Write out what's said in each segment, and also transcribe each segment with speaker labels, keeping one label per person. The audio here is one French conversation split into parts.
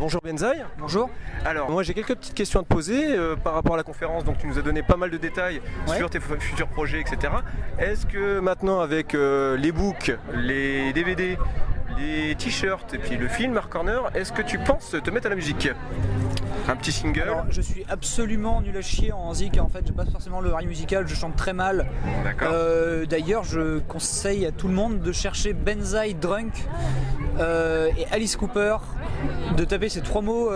Speaker 1: Bonjour Benzaï.
Speaker 2: Bonjour.
Speaker 1: Alors moi j'ai quelques petites questions à te poser par rapport à la conférence, donc tu nous as donné pas mal de détails sur tes futurs projets, etc. Est-ce que maintenant avec les books, les DVD, les t-shirts et puis le film Art Corner, est-ce que tu penses te mettre à la musique ? Un petit single.
Speaker 2: Alors, je suis absolument nul à chier en zik, en fait, j'ai pas forcément l'oreille musicale, je chante très mal.
Speaker 1: D'accord.
Speaker 2: D'ailleurs, je conseille à tout le monde de chercher Benzaï Drunk et Alice Cooper, de taper ces trois mots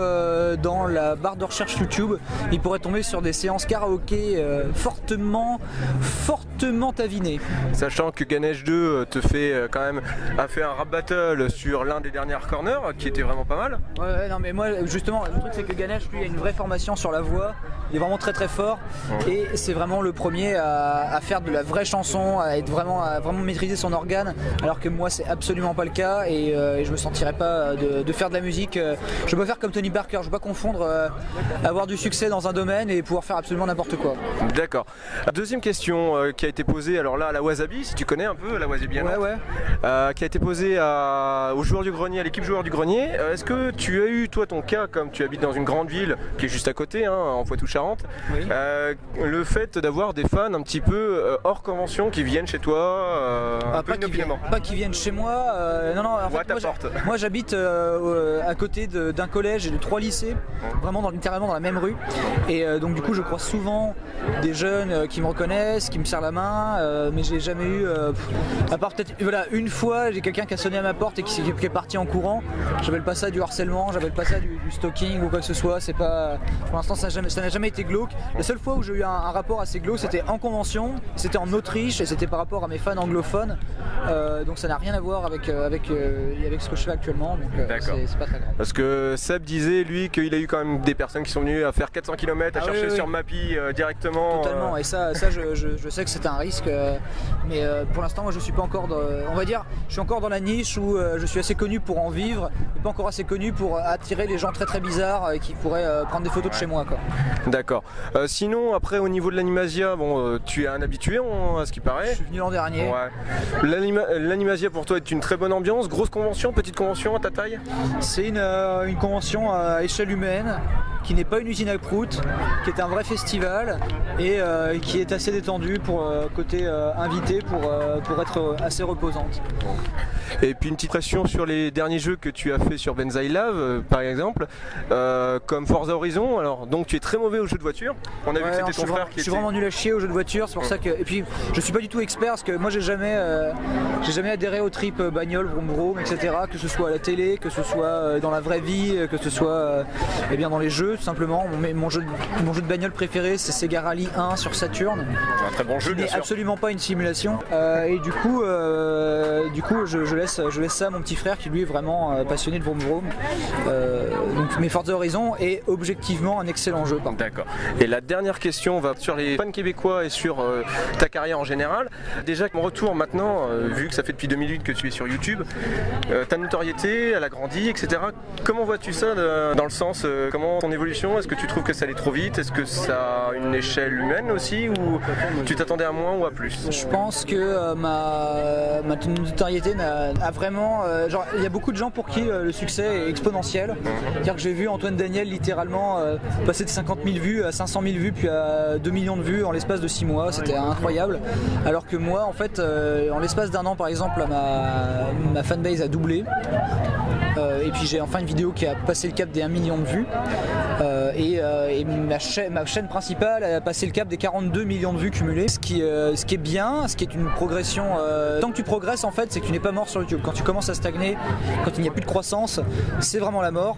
Speaker 2: dans la barre de recherche YouTube. Il pourrait tomber sur des séances karaoké fortement avinées.
Speaker 1: Sachant que Ganesh 2 te fait quand même a fait un rap battle sur l'un des derniers Art Corner qui était vraiment pas mal.
Speaker 2: Ouais, non mais moi justement le truc c'est que Ganesh lui a une vraie formation sur la voix, il est vraiment très fort et c'est vraiment le premier à faire de la vraie chanson, à vraiment maîtriser son organe, alors que moi c'est absolument pas le cas et je me sentirais pas de faire de la musique. Je peux faire comme Tony Parker, je peux pas confondre avoir du succès dans un domaine et pouvoir faire absolument n'importe quoi.
Speaker 1: D'accord. Deuxième question qui a été posée, alors là à la Wasabi, si tu connais un peu la Wasabi,
Speaker 2: ouais.
Speaker 1: Qui a été posée aux joueurs du grenier, à l'équipe joueurs du grenier. Est-ce que tu as eu toi ton cas, comme tu habites dans une grande ville qui est juste à côté, en Poitou-Charentes,
Speaker 2: oui.
Speaker 1: Le fait d'avoir des fans un petit peu hors convention qui viennent chez toi un peu inopinément?
Speaker 2: Pas qui viennent chez moi, non, en fait, moi j'habite à côté d'un collège et de 3 lycées, vraiment littéralement dans la même rue, et donc du coup je croise souvent des jeunes qui me reconnaissent, qui me serrent la main, mais j'ai jamais eu, à part peut-être une fois, j'ai quelqu'un qui a sonné à ma porte et qui est parti en courant. J'appelle pas ça du harcèlement, j'appelle pas ça du stalking ou quoi que ce soit. C'est pas, pour l'instant ça n'a jamais été glauque. La seule fois où j'ai eu un rapport assez glauque, c'était en convention, c'était en Autriche et c'était par rapport à mes fans anglophones, donc ça n'a rien à voir avec ce que je fais actuellement, donc c'est pas très grave.
Speaker 1: Parce que Seb disait lui qu'il a eu quand même des personnes qui sont venues à faire 400 km à chercher sur Mappy directement.
Speaker 2: Totalement, et ça je sais que c'est un risque, mais pour l'instant moi je suis pas encore on va dire, je suis encore dans la niche où je suis assez connu pour en vivre, mais pas encore assez connu pour attirer les gens très bizarres qui pourraient prendre des photos de chez moi, quoi.
Speaker 1: D'accord. Sinon après au niveau de l'Animasia, tu es un habitué à ce qui paraît.
Speaker 2: Je suis venu l'an dernier.
Speaker 1: Ouais. L'Animasia pour toi est une très bonne ambiance, grosse convention, petite convention à ta taille?
Speaker 2: C'est une convention à échelle humaine, qui n'est pas une usine à prout, qui est un vrai festival et qui est assez détendue pour côté invité, pour être assez reposante.
Speaker 1: Et puis une petite pression sur les derniers jeux que tu as fait sur Benzaï Love par exemple, comme Forza Horizon. Alors donc tu es très mauvais aux jeux de voiture. On a vu que c'était ton frère qui
Speaker 2: Je suis vraiment nul à chier aux jeux de voiture, c'est pour ça que, et puis je suis pas du tout expert parce que moi j'ai jamais adhéré au trip bagnole, vroom vroom, etc. Que ce soit à la télé, que ce soit dans la vraie vie, que ce soit bien dans les jeux tout simplement. Mon jeu de bagnole préféré c'est Sega Rally 1 sur Saturn.
Speaker 1: Un très bon jeu,
Speaker 2: qui
Speaker 1: bien
Speaker 2: n'est
Speaker 1: sûr.
Speaker 2: Absolument pas une simulation. Et du coup je laisse ça à mon petit frère qui lui est vraiment passionné de vroom vroom. Mais Forza Horizon est objectivement un excellent jeu.
Speaker 1: D'accord. Et la dernière question va sur les fans québécois et sur ta carrière en général. Déjà mon retour maintenant, vu que ça fait depuis 2008 que tu es sur YouTube, ta notoriété, elle a grandi, etc. Comment vois-tu ça dans le sens, comment ton évolution? Est-ce que tu trouves que ça allait trop vite? Est-ce que ça a une échelle humaine aussi, ou tu t'attendais à moins ou à plus?
Speaker 2: Je pense que ma notoriété a vraiment... il y a beaucoup de gens pour qui le succès est exponentiel. C'est-à-dire que j'ai vu Antoine Daniel littéralement passer de 50 000 vues à 500 000 vues puis à 2 millions de vues en l'espace de 6 mois. C'était incroyable. Alors que moi, en fait, en l'espace d'un an, par exemple, ma fanbase a doublé. Et puis j'ai enfin une vidéo qui a passé le cap des 1 million de vues. Et ma chaîne principale a passé le cap des 42 millions de vues cumulées, ce qui est bien, ce qui est une progression. Tant que tu progresses en fait, c'est que tu n'es pas mort sur YouTube. Quand tu commences à stagner, quand il n'y a plus de croissance, c'est vraiment la mort,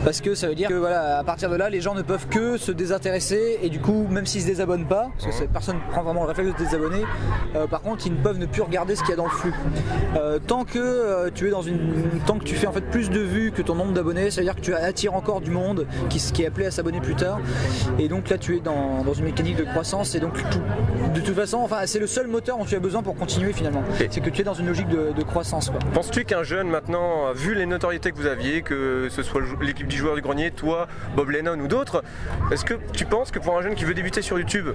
Speaker 2: parce que ça veut dire que à partir de là, les gens ne peuvent que se désintéresser, et du coup, même s'ils se désabonnent pas, parce que personne ne prend vraiment le réflexe de se désabonner, par contre, ils ne peuvent ne plus regarder ce qu'il y a dans le flux. Tant que tu fais en fait plus de vues que ton nombre d'abonnés, ça veut dire que tu attires encore du monde qui qui est appelé à s'abonner plus tard. Et donc là tu es dans une mécanique de croissance et donc de toute façon enfin, c'est le seul moteur dont tu as besoin pour continuer finalement. C'est que tu es dans une logique de croissance.
Speaker 1: Penses-tu qu'un jeune maintenant, vu les notoriétés que vous aviez, que ce soit l'équipe du joueur du grenier, toi, Bob Lennon ou d'autres, est-ce que tu penses que pour un jeune qui veut débuter sur YouTube,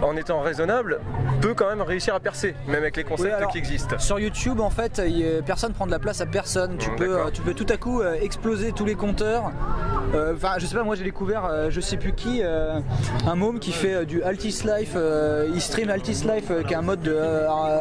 Speaker 1: en étant raisonnable, peut quand même réussir à percer, même avec les concepts qui existent?
Speaker 2: Sur YouTube en fait, personne prend de la place à personne. Tu peux tout à coup exploser tous les compteurs. Enfin je sais pas, moi j'ai découvert je sais plus qui, un môme qui fait du Altis Life, il stream Altis Life qui est un mode de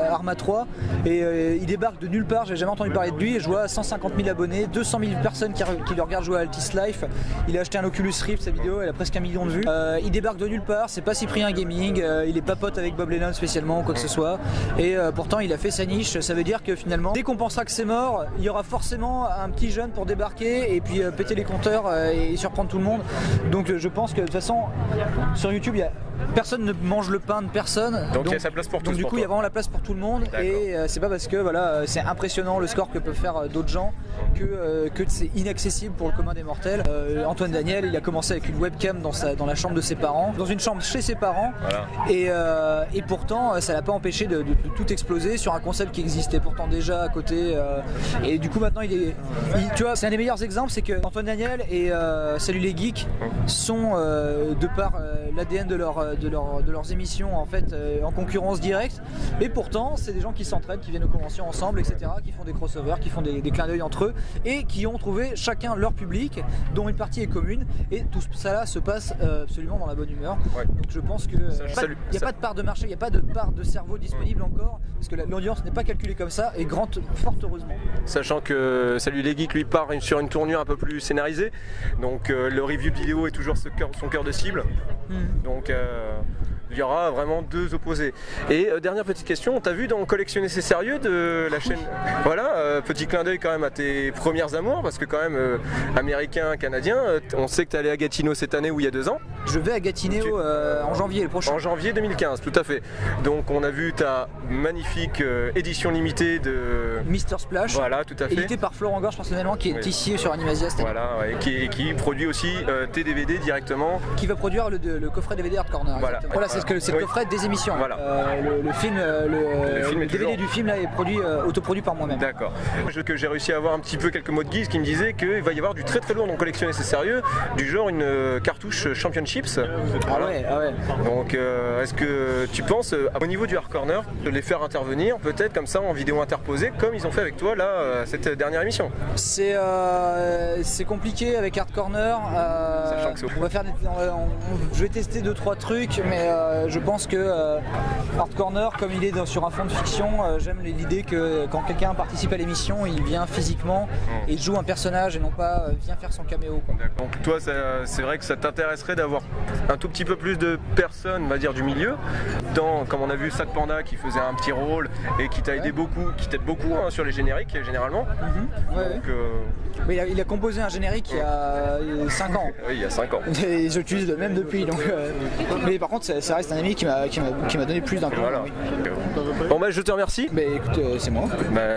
Speaker 2: Arma 3 et il débarque de nulle part, j'ai jamais entendu parler de lui et je vois 150 000 abonnés, 200 000 personnes qui le regardent jouer à Altis Life. Il a acheté un Oculus Rift, sa vidéo elle a presque 1 million de vues. Il débarque de nulle part, c'est pas Cyprien Gaming, il est pas pote avec Bob Lennon spécialement ou quoi que ce soit et pourtant il a fait sa niche. Ça veut dire que finalement dès qu'on pensera que c'est mort, il y aura forcément un petit jeune pour débarquer et puis péter les compteurs et surprendre tout le monde. Donc je pense que de toute façon sur YouTube personne ne mange le pain de personne.
Speaker 1: Donc il y a sa place pour tous.
Speaker 2: Donc du coup il y a vraiment la place pour tout le monde et c'est pas parce que voilà c'est impressionnant le score que peuvent faire d'autres gens que c'est inaccessible pour le commun des mortels. Antoine Daniel il a commencé avec une webcam dans la chambre de ses parents, dans une chambre chez ses parents et pourtant ça l'a pas empêché de tout exploser sur un concept qui existait pourtant déjà à côté et du coup maintenant tu vois c'est un des meilleurs exemples, c'est que Antoine Daniel et Salut les Geeks sont de par l'ADN de leurs émissions en fait en concurrence directe et pourtant c'est des gens qui s'entraident, qui viennent aux conventions ensemble etc, qui font des crossovers, qui font des clins d'œil entre eux et qui ont trouvé chacun leur public dont une partie est commune et tout ça là se passe absolument dans la bonne humeur. Donc je pense que il n'y a pas de part de marché, il n'y a pas de part de cerveau disponible encore parce que l'audience n'est pas calculée comme ça et fort heureusement.
Speaker 1: Sachant que Salut les Geeks lui part sur une tournure un peu plus scénarisée, donc le review de vidéo est toujours son cœur de cible. Donc il y aura vraiment deux opposés. Et dernière petite question, t'as vu dans Collectionner c'est sérieux de la chaîne, voilà, petit clin d'œil quand même à tes premières amours, parce que quand même américain, canadien, on sait que t'es allé à Gatineau cette année ou il y a 2 ans.
Speaker 2: Je vais à Gatineau en janvier le prochain.
Speaker 1: En janvier 2015, tout à fait. Donc on a vu ta magnifique édition limitée de
Speaker 2: Mister Splash.
Speaker 1: Voilà, tout à fait.
Speaker 2: Édité par Florent Gorge personnellement, qui est ici sur Animasia.
Speaker 1: Voilà, qui produit aussi tes DVD directement.
Speaker 2: Qui va produire le coffret DVD Hard Corner.
Speaker 1: Voilà,
Speaker 2: c'est le coffret des émissions.
Speaker 1: Voilà.
Speaker 2: Le film DVD du film là est produit autoproduit par moi-même.
Speaker 1: D'accord. Que j'ai réussi à avoir un petit peu quelques mots de guise qui me disaient qu'il va y avoir du très très lourd dans Collectionner c'est sérieux, du genre une cartouche Championships. Voilà.
Speaker 2: Ah ouais.
Speaker 1: Donc est-ce que tu penses au niveau du Hard Corner de les faire intervenir peut-être comme ça en vidéo interposée comme ils ont fait avec toi là cette dernière émission? C'est
Speaker 2: compliqué avec Hard Corner.
Speaker 1: Sachant que
Speaker 2: on va faire je vais tester 2-3 trucs mais je pense que Hard Corner comme il est sur un fond de fiction, j'aime l'idée que quand quelqu'un participe à l'émission il vient physiquement et joue un personnage et non pas vient faire son caméo quoi.
Speaker 1: Donc toi c'est vrai que ça t'intéresserait d'avoir un tout petit peu plus de personnes on va dire du milieu comme on a vu Sac Panda qui faisait un petit rôle et qui t'a aidé beaucoup, qui t'aide beaucoup sur les génériques généralement.
Speaker 2: Mais il a composé un générique il y a 5 ans.
Speaker 1: Oui, il y a 5 ans.
Speaker 2: Et je l'utilise le même depuis. Donc, mais par contre, ça reste un ami qui m'a donné plus d'un coup.
Speaker 1: Voilà.
Speaker 2: Oui.
Speaker 1: Bon, je te remercie.
Speaker 2: Écoute, c'est moi.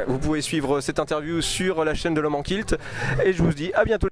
Speaker 1: Vous pouvez suivre cette interview sur la chaîne de l'Homme en Kilt et je vous dis à bientôt.